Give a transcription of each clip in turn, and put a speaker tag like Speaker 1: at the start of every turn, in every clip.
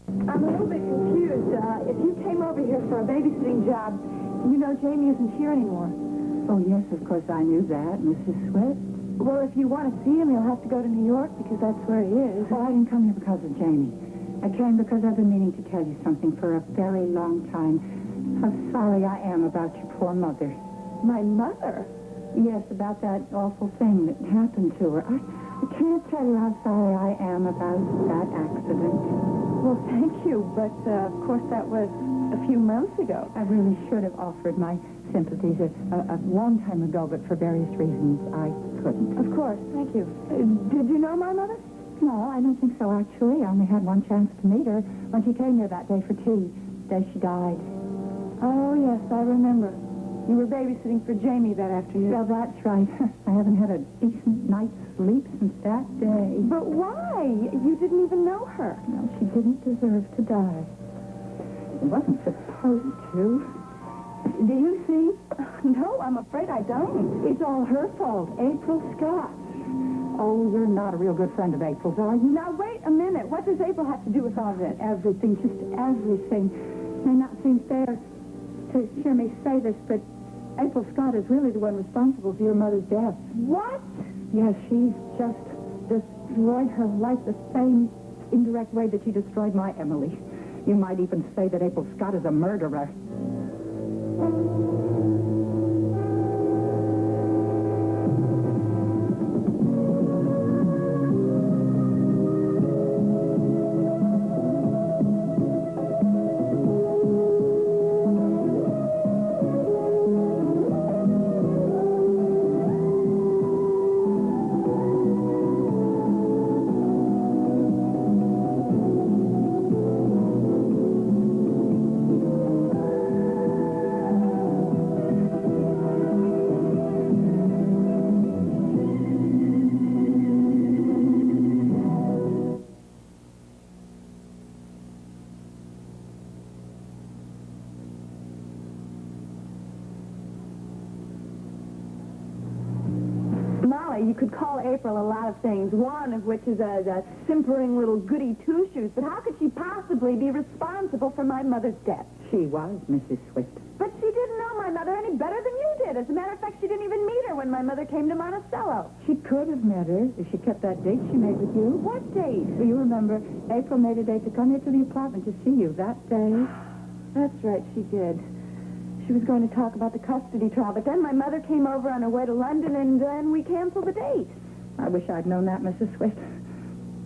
Speaker 1: I'm a little bit confused. If you came over here for a babysitting job, you know Jamie isn't here anymore.
Speaker 2: Oh, yes, of course I knew that, Mrs. Swift.
Speaker 1: Well, if you want to see him, you'll have to go to New York because that's where he is.
Speaker 2: Well, I didn't come here because of Jamie. I came because I've been meaning to tell you something for a very long time. How sorry I am about your poor mother.
Speaker 1: My mother?
Speaker 2: Yes, about that awful thing that happened to her. I can't tell you how sorry I am about that accident.
Speaker 1: Well, thank you, but, of course, that was a few months ago.
Speaker 2: I really should have offered my sympathies a long time ago, but for various reasons, I couldn't.
Speaker 1: Of course, thank you. Did you know my mother?
Speaker 2: No, I don't think so, actually. I only had one chance to meet her when she came here that day for tea, the day she died.
Speaker 1: Oh, yes, I remember. You were babysitting for Jamie that afternoon.
Speaker 2: Well, that's right. I haven't had a decent night's sleep since that day.
Speaker 1: But why? You didn't even know her.
Speaker 2: No, she didn't deserve to die. She wasn't supposed to. Do you see?
Speaker 1: No, I'm afraid I don't.
Speaker 2: It's all her fault. April Scott. Oh, you're not a real good friend of April's, are you?
Speaker 1: Now, wait a minute. What does April have to do with all this?
Speaker 2: Everything, just everything. It may not seem fair to hear me say this, but April Scott is really the one responsible for your mother's death.
Speaker 1: What?
Speaker 2: Yes, she just destroyed her life the same indirect way that she destroyed my Emily. You might even say that April Scott is a murderer.
Speaker 1: You could call April a lot of things, one of which is a simpering little goody two-shoes. But how could she possibly be responsible for my mother's death?
Speaker 2: She was, Mrs. Swift.
Speaker 1: But she didn't know my mother any better than you did. As a matter of fact, she didn't even meet her when my mother came to Monticello.
Speaker 2: She could have met her if she kept that date she made with you.
Speaker 1: What date?
Speaker 2: Well, you remember, April made a date to come here to the apartment to see you that day.
Speaker 1: That's right, she did. She was going to talk about the custody trial, but then my mother came over on her way to London, and then we canceled the date.
Speaker 2: I wish I'd known that, Mrs. Swift.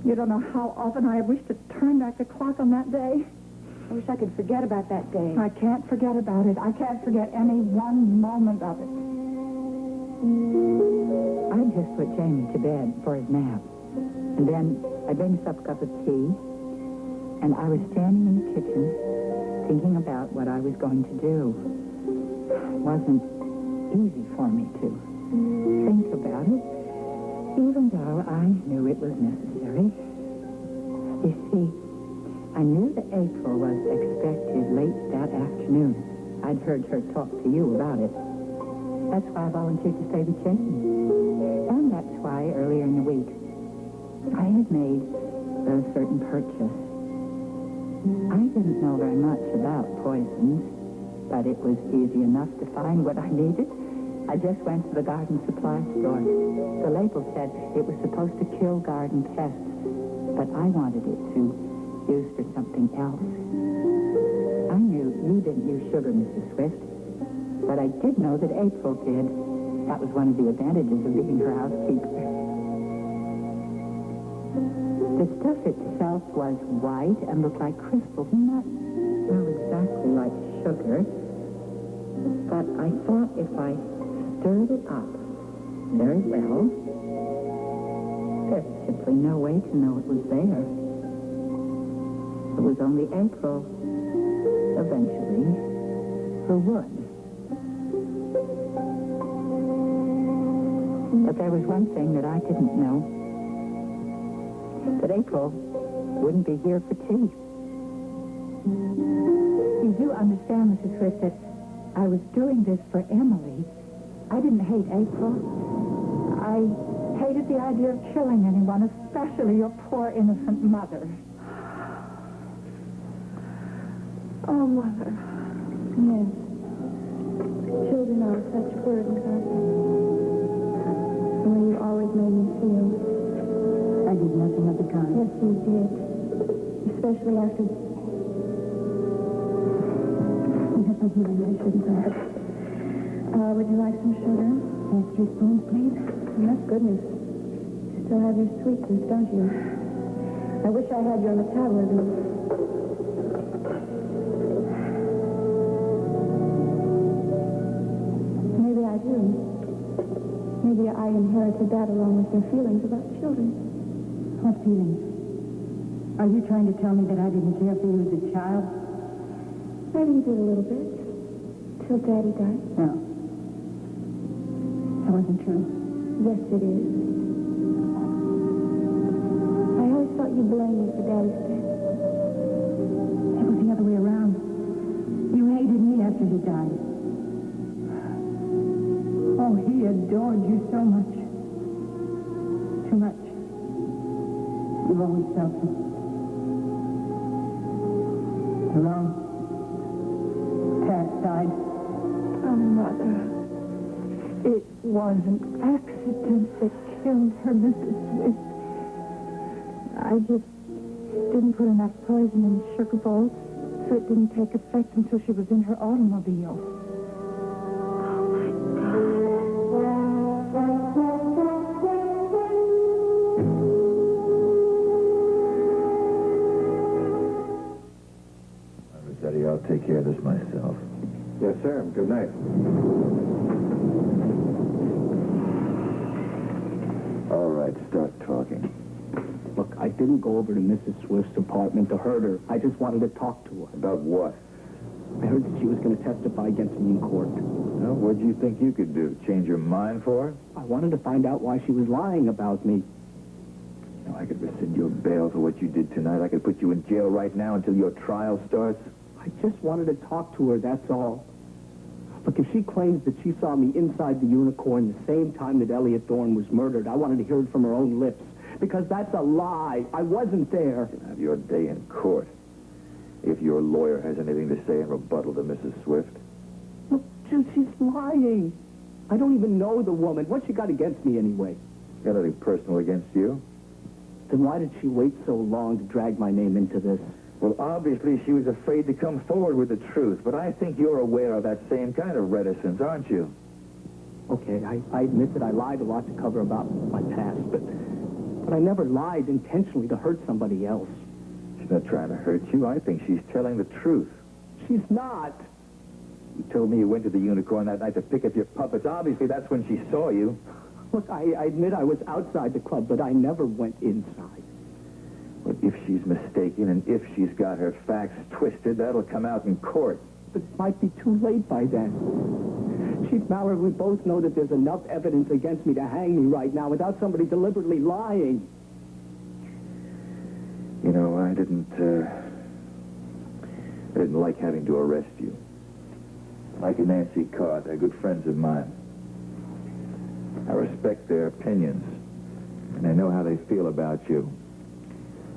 Speaker 2: You don't know how often I have wished to turn back the clock on that day.
Speaker 1: I wish I could forget about that day.
Speaker 2: I can't forget about it. I can't forget any one moment of it. I just put Jamie to bed for his nap. And then I made myself a cup of tea, and I was standing in the kitchen thinking about what I was going to do. It wasn't easy for me to think about it, even though I knew it was necessary. You see, I knew that April was expected late that afternoon. I'd heard her talk to you about it. That's why I volunteered to stay with Jamie. And that's why, earlier in the week, I had made a certain purchase. I didn't know very much about poisons, but it was easy enough to find what I needed. I just went to the garden supply store. The label said it was supposed to kill garden pests, but I wanted it to use for something else. I knew you didn't use sugar, Mrs. Swift, but I did know that April did. That was one of the advantages of being her housekeeper. The stuff itself was white and looked like crystals, not exactly like sugar. But I thought if I stirred it up very well, there's simply no way to know it was there. It was only April, eventually, who would. But there was one thing that I didn't know. That April wouldn't be here for tea. You do understand, Mrs. Swift, that I was doing this for Emily. I didn't hate April. I hated the idea of killing anyone, especially your poor innocent mother.
Speaker 1: Oh, Mother. Yes. Children are such burdens, aren't they? The way you always made me feel.
Speaker 2: I did nothing of the kind.
Speaker 1: Yes, you did. Especially after... Never mind, I shouldn't have. Would you like some sugar?
Speaker 2: Yes, 3 spoons, please.
Speaker 1: That's good news. You still have your sweet tooth, don't you? I wish I had your metabolism. Maybe I do. Maybe I inherited that along with your feelings about children.
Speaker 2: What feelings? Are you trying to tell me that I didn't care for you as a child?
Speaker 1: Maybe you did a little bit. Till Daddy died.
Speaker 2: No. That wasn't true.
Speaker 1: Yes, it is. I always thought you blamed me for Daddy's death.
Speaker 2: It was the other way around. You hated me after he died. Oh, he adored you so much. Too much. You've always felt it. Alone. Pat died.
Speaker 1: Oh, Mother. It was an accident that killed her, Mrs. Swift. I just didn't put enough poison in the sugar bowl, so it didn't take effect until she was in her automobile.
Speaker 3: Rossetti, I'll take care of this myself.
Speaker 4: Yes, sir. Good night.
Speaker 3: All right, start talking.
Speaker 5: Look, I didn't go over to Mrs. Swift's apartment to hurt her. I just wanted to talk to her.
Speaker 3: About what?
Speaker 5: I heard that she was going to testify against me in court.
Speaker 3: Well, what do you think you could do? Change your mind for her?
Speaker 5: I wanted to find out why she was lying about me.
Speaker 3: You know, I could rescind your bail for what you did tonight. I could put you in jail right now until your trial starts.
Speaker 5: I just wanted to talk to her, that's all. Look, if she claims that she saw me inside the Unicorn the same time that Eliot Thorne was murdered, I wanted to hear it from her own lips. Because that's a lie. I wasn't there.
Speaker 3: You can have your day in court. If your lawyer has anything to say in rebuttal to Mrs. Swift.
Speaker 5: Look, Jim, she's lying. I don't even know the woman. What's she got against me anyway?
Speaker 3: Got anything personal against you?
Speaker 5: Then why did she wait so long to drag my name into this?
Speaker 3: Well, obviously she was afraid to come forward with the truth, but I think you're aware of that same kind of reticence, aren't you?
Speaker 5: Okay, I admit that I lied a lot to cover about my past, but I never lied intentionally to hurt somebody else.
Speaker 3: She's not trying to hurt you. I think she's telling the truth.
Speaker 5: She's not.
Speaker 3: You told me you went to the Unicorn that night to pick up your puppets. Obviously, that's when she saw you.
Speaker 5: Look, I admit I was outside the club, but I never went inside.
Speaker 3: But if she's mistaken and if she's got her facts twisted, that'll come out in court.
Speaker 5: But it might be too late by then. Chief Mallard, we both know that there's enough evidence against me to hang me right now without somebody deliberately lying.
Speaker 3: You know, I didn't like having to arrest you. Mike and Nancy Carr, they're good friends of mine. I respect their opinions, and I know how they feel about you.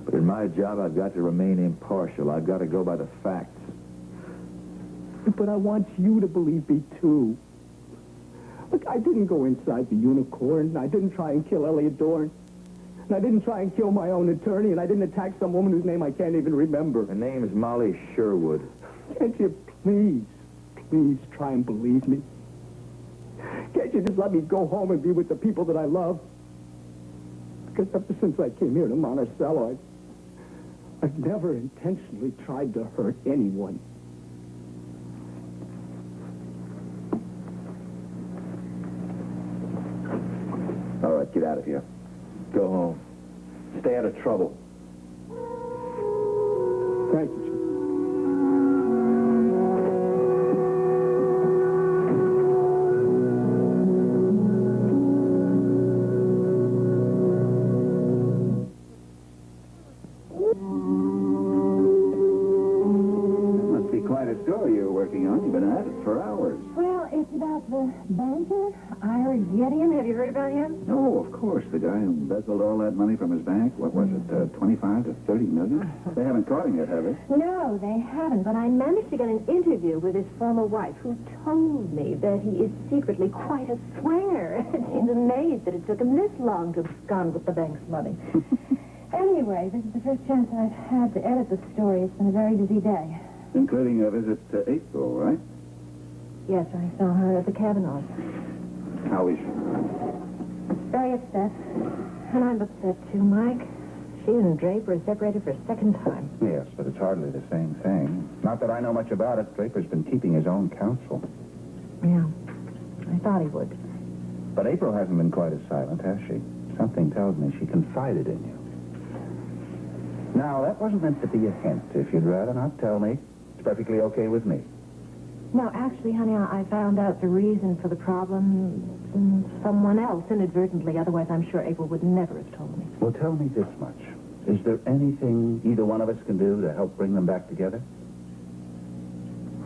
Speaker 3: But in my job, I've got to remain impartial. I've got to go by the facts.
Speaker 5: But I want you to believe me, too. Look, I didn't go inside the Unicorn. I didn't try and kill Eliot Thorne. And I didn't try and kill my own attorney, and I didn't attack some woman whose name I can't even remember.
Speaker 3: Her name is Molly Sherwood.
Speaker 5: Can't you please try and believe me? Can't you just let me go home and be with the people that I love? Because ever since I came here to Monticello, I've never intentionally tried to hurt anyone.
Speaker 3: All right, get out of here. Go home. Stay out of trouble.
Speaker 5: Thank you, Chief.
Speaker 4: Must be quite a story you're working on. You've been at it for hours.
Speaker 1: Well, it's about the banker, Ira Gideon? Have you heard about him?
Speaker 6: No, of course. The guy who embezzled all that money from his bank. What was it, 25 to 30 million? They haven't caught him yet, have they?
Speaker 7: No, they haven't, but I managed to get an interview with his former wife, who told me that he is secretly quite a swinger. She's amazed that it took him this long to abscond with the bank's money. Anyway, this is the first chance I've had to edit the story. It's been a very busy day.
Speaker 6: Including a visit to April, right?
Speaker 7: Yes, I saw her at the Kavanaughs.
Speaker 6: How is she?
Speaker 7: Very upset. And I'm upset, too, Mike. She and Draper are separated for a second time.
Speaker 3: Yes, but it's hardly the same thing. Not that I know much about it. Draper's been keeping his own counsel.
Speaker 7: Yeah, I thought he would.
Speaker 3: But April hasn't been quite as silent, has she? Something tells me she confided in you. Now, that wasn't meant to be a hint. If you'd rather not tell me, it's perfectly okay with me.
Speaker 7: No, actually, honey, I found out the reason for the problem from someone else inadvertently. Otherwise, I'm sure April would never have told me.
Speaker 3: Well, tell me this much. Is there anything either one of us can do to help bring them back together?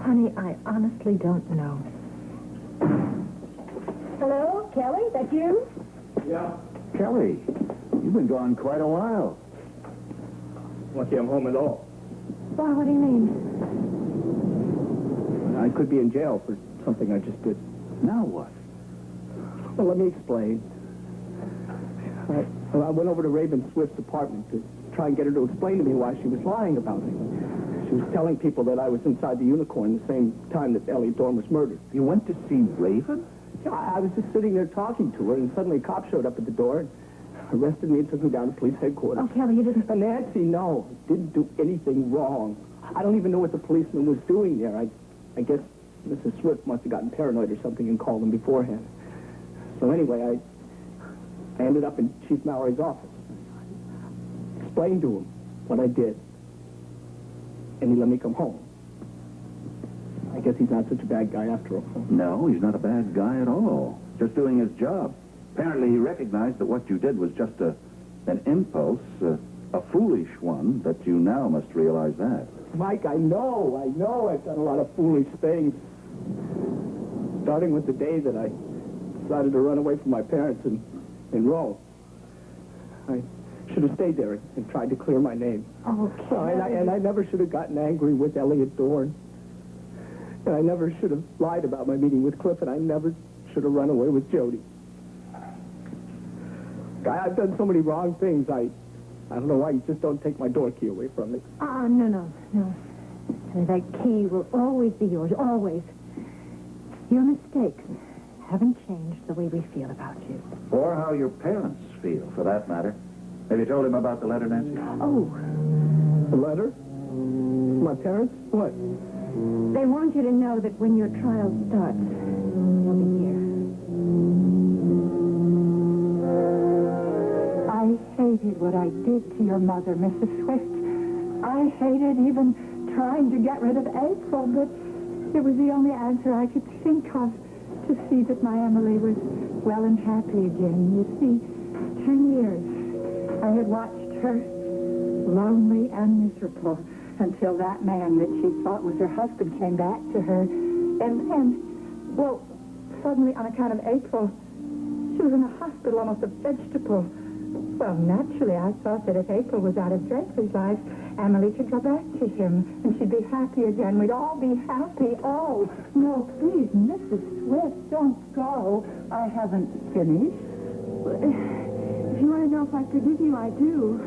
Speaker 7: Honey, I honestly don't know. Hello, Kelly? That you?
Speaker 5: Yeah.
Speaker 6: Kelly, you've been gone quite a while.
Speaker 5: Lucky I'm home at all.
Speaker 7: Why, what do you mean?
Speaker 5: I could be in jail for something I just did.
Speaker 6: Now what?
Speaker 5: Well, let me explain. I went over to Raven Swift's apartment to try and get her to explain to me why she was lying about me. She was telling people that I was inside the Unicorn the same time that Eliot Dorn was murdered.
Speaker 6: You went to see Raven?
Speaker 5: Yeah, I was just sitting there talking to her, and suddenly a cop showed up at the door and arrested me and took me down to police headquarters.
Speaker 7: Oh, Kelly, you didn't...
Speaker 5: Nancy, no. Didn't do anything wrong. I don't even know what the policeman was doing there. I guess Mrs. Swift must have gotten paranoid or something and called him beforehand. So anyway, I ended up in Chief Mallory's office. I explained to him what I did. And he let me come home. I guess he's not such a bad guy after all.
Speaker 6: No, he's not a bad guy at all. Just doing his job. Apparently he recognized that what you did was just an impulse, a foolish one, but you now must realize that.
Speaker 5: Mike, I know I've done a lot of foolish things. Starting with the day that I decided to run away from my parents in Rome. I should have stayed there and tried to clear my name.
Speaker 7: Okay.
Speaker 5: And I never should have gotten angry with Eliot Dorn. And I never should have lied about my meeting with Cliff, and I never should have run away with Jody. I've done so many wrong things. I don't know why you just don't take my door key away from me.
Speaker 7: No. That key will always be yours, always. Your mistakes haven't changed the way we feel about you.
Speaker 6: Or how your parents feel, for that matter. Have you told him about the letter, Nancy?
Speaker 7: Oh,
Speaker 5: The letter? My parents? What?
Speaker 7: they want you to know that when your trial starts, you'll be here.
Speaker 1: I hated what I did to your mother, Mrs. Swift. I hated even trying to get rid of April, but it was the only answer I could think of to see that my Emily was well and happy again. You see, 10 years I had watched her lonely and miserable until that man that she thought was her husband came back to her. And well, suddenly on account of April, she was in a hospital, almost a vegetable. Well, naturally, I thought that if April was out of Draper's life, Emily could go back to him, and she'd be happy again. We'd all be happy. Oh, no, please, Mrs. Swift, don't go. I haven't finished.
Speaker 7: If you want to know if I forgive you, I do.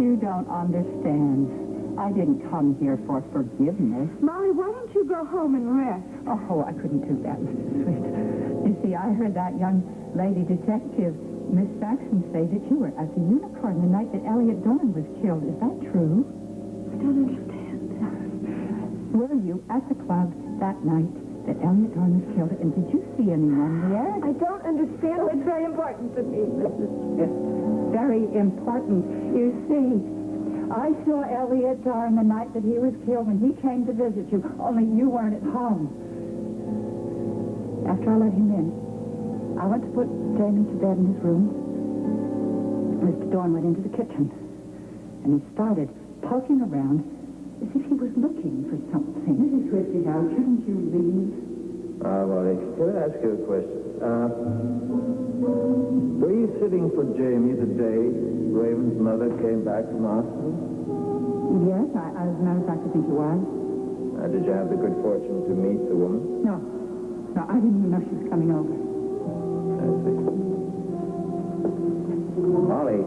Speaker 1: You don't understand. I didn't come here for forgiveness.
Speaker 7: Molly, why don't you go home and rest?
Speaker 1: Oh, I couldn't do that, Mrs. Swift. You see, I heard that young lady detective, Miss Saxon, say that you were at the Unicorn the night that Eliot Dorn was killed. Is that true?
Speaker 7: I don't understand.
Speaker 1: Were you at the club that night that Eliot Dorn was killed? And did you see anyone there?
Speaker 7: I don't understand. Oh, it's very important to me, Mrs. Smith.
Speaker 1: Very important. You see, I saw Eliot Dorn the night that he was killed when he came to visit you, only you weren't at home. After I let him in, I went to put Jamie to bed in his room. Mr. Dorn went into the kitchen, and he started poking around as if he was looking for something. Mrs. Swift, now, shouldn't you leave?
Speaker 3: Molly, can I ask you a question? Were you sitting for Jamie the day Raven's mother came back from the hospital?
Speaker 2: Yes, as a matter of fact, I think he was.
Speaker 3: Did you have the good fortune to meet the woman?
Speaker 2: No, I didn't even know she was coming over.
Speaker 3: I see. Molly,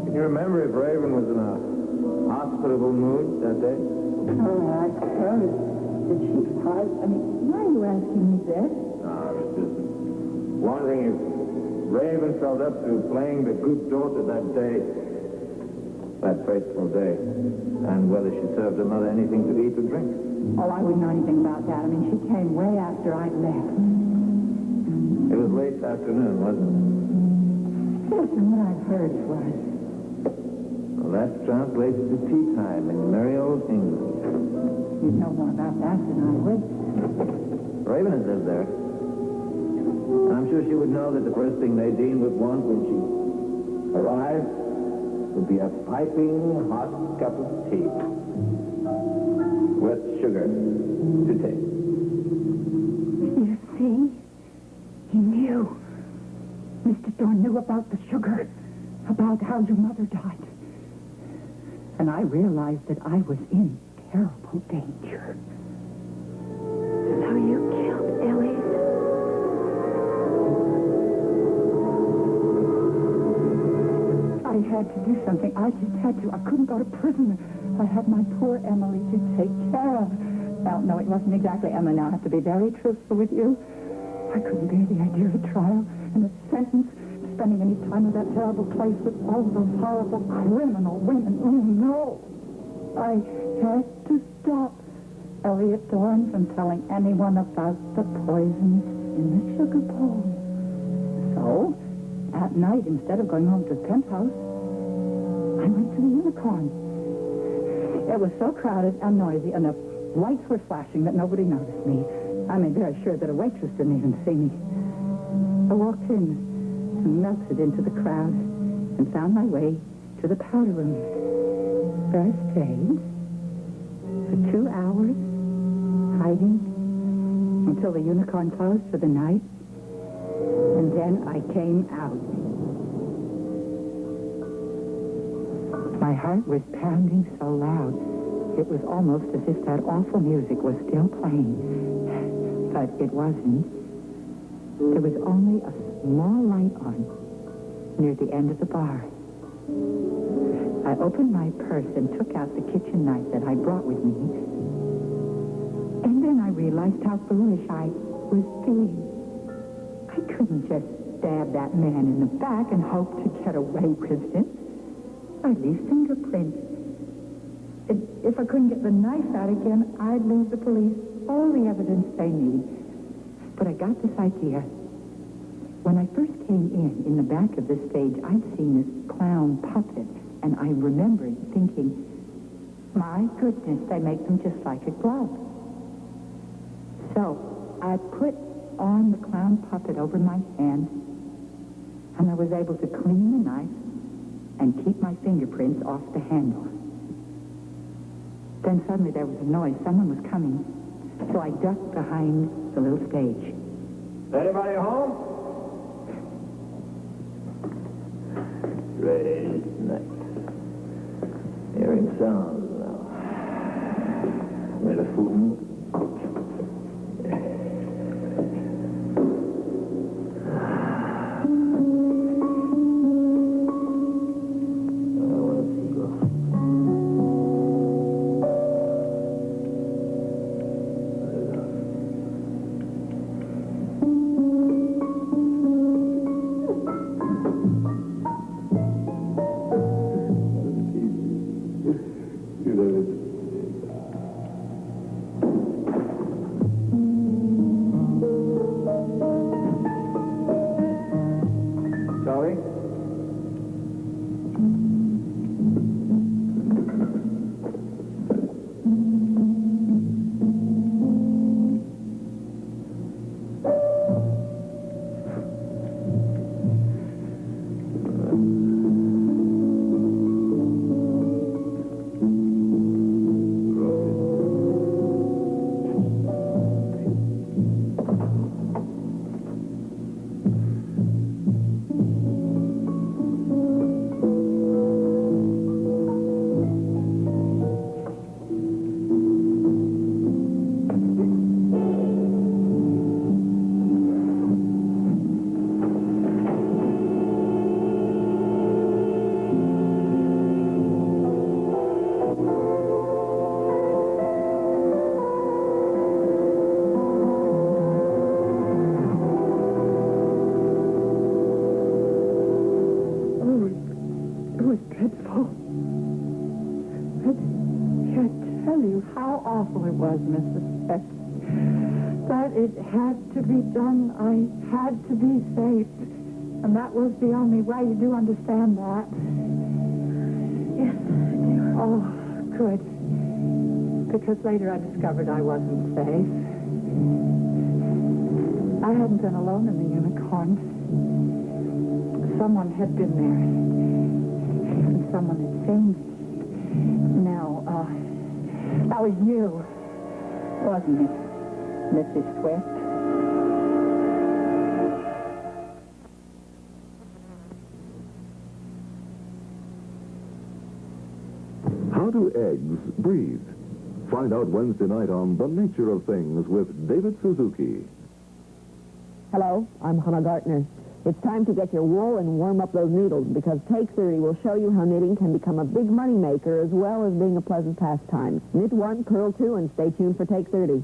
Speaker 3: can you remember if Raven was in a hospitable mood that day?
Speaker 2: Oh, I suppose. Did she cry? I mean, why are you asking me this?
Speaker 3: I was just wondering if Raven felt up to playing the good daughter that day, that fateful day, and whether she served her mother anything to eat or drink.
Speaker 2: Oh, I wouldn't know anything about that. I mean, she came way after I left.
Speaker 3: It was late afternoon, wasn't it?
Speaker 2: Yes, and what I've heard was.
Speaker 3: Well, that translates to tea time in merry old England.
Speaker 2: You'd know more about that than I would.
Speaker 3: Raven has lived there. And I'm sure she would know that the first thing Nadine would want when she arrived would be a piping hot cup of tea with sugar to taste.
Speaker 1: You see? He knew. Mr. Thorne knew about the sugar, about how your mother died.
Speaker 2: And I realized that I was in terrible danger.
Speaker 1: So you killed Eliot?
Speaker 2: I had to do something. I just had to. I couldn't go to prison. I had my poor Emily to take care of. Well, no, it wasn't exactly Emma. Now, I have to be very truthful with you. I couldn't bear the idea of a trial and a sentence, spending any time in that terrible place with all those horrible criminal women. Oh, no. I had to stop Eliot Thorne from telling anyone about the poisons in the sugar bowl. So, at night, instead of going home to the penthouse, I went to the Unicorn. It was so crowded and noisy, and the lights were flashing that nobody noticed me. I mean, very sure that a waitress didn't even see me. I walked in and melted into the crowd and found my way to the powder room. There I stayed for 2 hours, hiding until the Unicorn closed for the night. And then I came out. My heart was pounding so loud, it was almost as if that awful music was still playing. But it wasn't. There was only a small light on near the end of the bar. I opened my purse and took out the kitchen knife that I brought with me. And then I realized how foolish I was being. I couldn't just stab that man in the back and hope to get away with it. I'd leave fingerprints. If I couldn't get the knife out again, I'd leave the police all the evidence they need. But I got this idea. When I first came in the back of the stage, I'd seen this clown puppet, and I remembered thinking, my goodness, they make them just like a glove. So I put on the clown puppet over my hand, and I was able to clean the knife and keep my fingerprints off the handle. Then suddenly there was a noise. Someone was coming. So I ducked behind the little stage.
Speaker 3: Anybody home? Great night. Hearing sounds now. Where the food move?
Speaker 2: Oh. I can't tell you how awful it was, Mrs. Peck. But it had to be done. I had to be safe. And that was the only way. You do understand that?
Speaker 7: Yes, I do.
Speaker 2: Oh, good. Because later I discovered I wasn't safe. I hadn't been alone in the unicorn. Someone had been there. And someone had changed. Now, that was you, wasn't it, Mrs. Swift?
Speaker 8: How do eggs breathe? Find out Wednesday night on The Nature of Things with David Suzuki.
Speaker 9: Hello, I'm Hannah Gartner. It's time to get your wool and warm up those needles because Take 30 will show you how knitting can become a big money maker as well as being a pleasant pastime. Knit 1, purl 2, and stay tuned for Take 30.